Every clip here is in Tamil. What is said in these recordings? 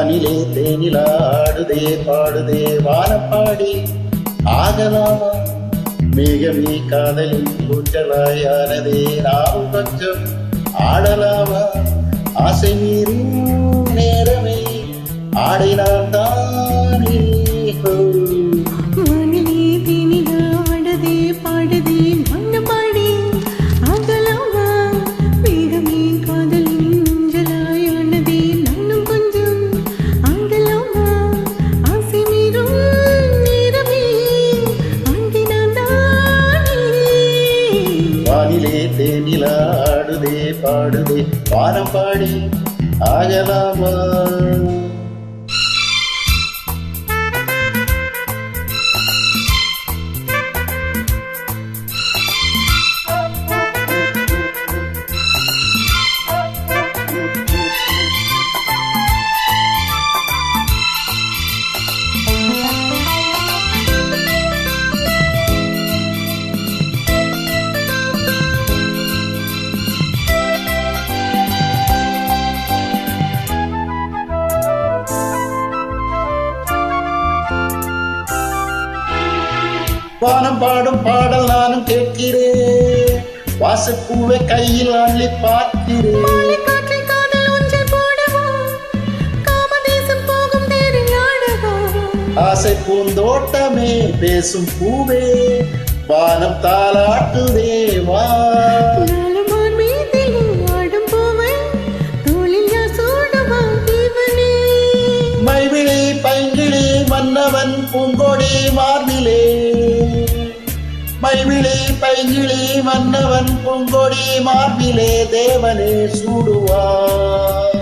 வானிலே தேனிலா ஆடுதே பாடுதே வானப்பாடி ஆகலாமா மேகமே காதலின் கூச்சலாயானதே நாம் கொஞ்சம் ஆடலாமா ஆசை மீறும் நேரமே ஆடினான் தானே வானிலே தேனிலா ஆடுதே பாடுதே வானப்பாடி ஆகலாமா மேகமே காதலின் ஊஞ்சலாயானதே நானும் கொஞ்சம் ஆடலாமா ஆசை மீறும் நேரமே ஆடினான் தானே வானிலே தேனிலா ஆடுதே பாடுதே வானம் பாடி ஆகலாமா வானம் பாடும் பாடல் நானும் கேட்கிறேன் வாசப்பூவை கையில் அள்ளி பார்க்கிறேன் ஆசை பூந்தோட்டமே பேசும் பூவே வானம் தாலாட்டுதே வா மைவிழி பைங்கிழி மன்னவன் பூங்கொடி மார்பிலே மைவிழி பைங்கிழி மன்னவன் பூங்கொடி மார்பிலே தேவனே சூடுவார்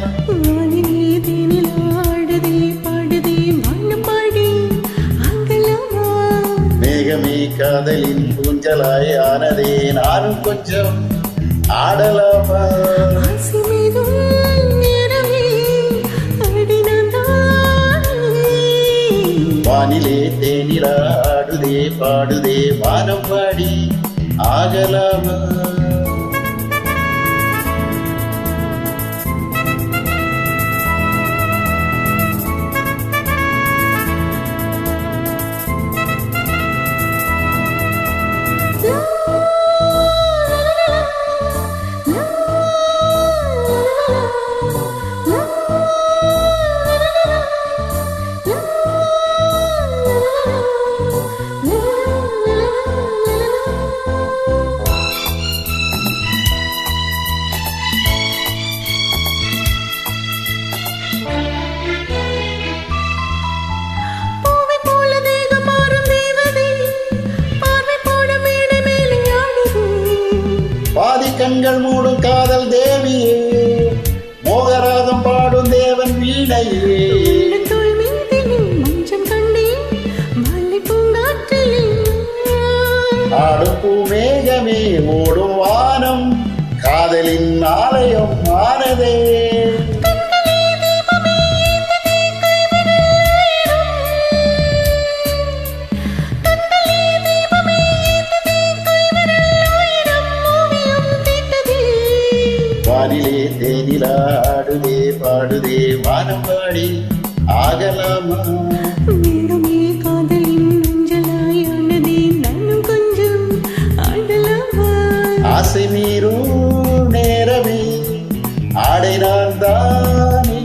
மேகமே காதலின் ஊஞ்சலாய் ஆனதே நானும் கொஞ்சம் ஆடலாமா வானிலே தேனிலா ஆடுதே பாடுதே வானம் பாடி ஆகலாமா கண்கள் மூடும் காதல் தேவியே மோகராகம் பாடும் தேவன் வீணையே ஆடும் பூமேகமே ஓடும் வானம் காதலின் ஆலயம் ஆனதே வானிலே தேனிலா ஆடுதே பாடுதே வானம் பாடி ஆகலாமா மேகமே காதலின் ஊஞ்சலாயானதே நானும் கொஞ்சம் ஆடலாமா ஆசை மீறும் நேரமே ஆடினான் தானே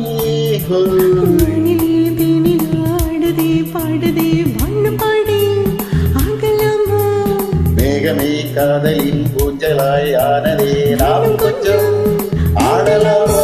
வானிலே தேனிலா ஆடுதே பாடுதே வானப்பாடி ஆகலாமா மேகமே காதலின் ஊஞ்சலாய் ஆனதே நாம் கொஞ்சம் ஆடலாமா